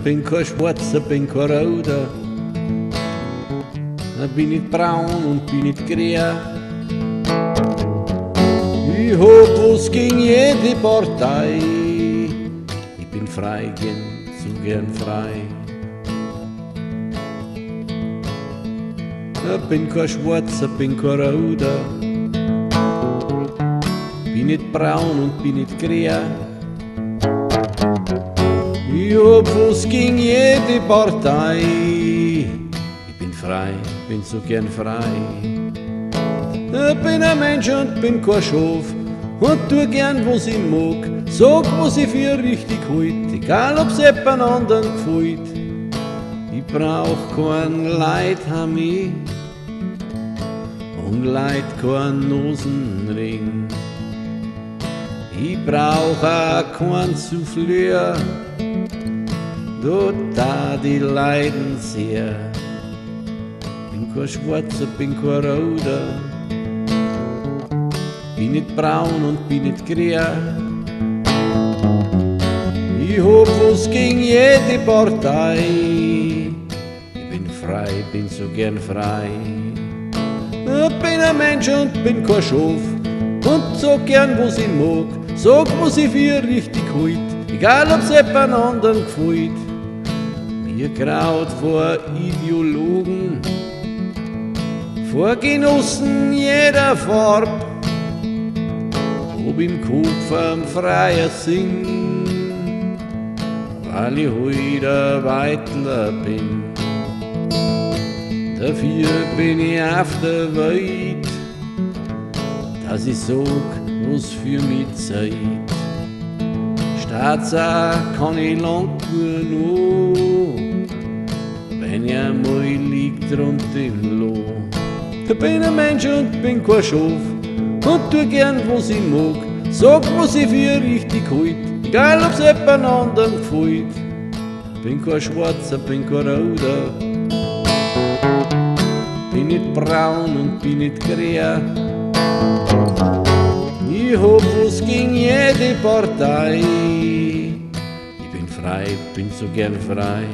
Bin kein Schwarzer, bin kein Roter, bin nicht braun und bin nicht grün. Ich hab was gegen jede Partei, ich bin frei, gern, so gern frei. Bin kein Schwarzer, bin kein Roter, bin nicht braun und bin nicht grün. Ich hab was gegen jede Partei, ich bin frei, bin so gern frei. Ich bin ein Mensch und bin kein Schaf und tu gern, was ich mag. Sag, was ich für richtig halt, egal ob's jemand anderen gefällt. Ich brauch kein Leid an mich und Leid kein Nosenring. Ich brauch auch kein Souffleur, dort da die leiden sehr. Bin kein Schwarzer, bin kein Roter, bin nicht braun und bin nicht grün. Ich hab was gegen jede Partei, ich bin frei, bin so gern frei. Ich bin ein Mensch und bin kein Schaf und sag gern, was ich mag. Sag, was ich für richtig halt, egal ob's jemand anderen gefällt. Mir graut vor Ideologen, vor Genossen jeder Farb, ob im Kopf am Freier sing, weil ich heute ein Weitler bin. Dafür bin ich auf der Welt, dass ich sag, was für mich Zeit. Staatsau kann ich lang noch, wenn ich einmal lieg drunter im Loh. Ich bin ein Mensch und bin kein Schaf und tu gern, was ich mag. Sag, was ich für richtig halt, egal ob's jemand anderen gefällt. Bin kein Schwarzer, bin kein Roter, bin nicht braun und bin nicht grün. Ich hab was gegen jede Partei, ich bin frei, bin so gern frei.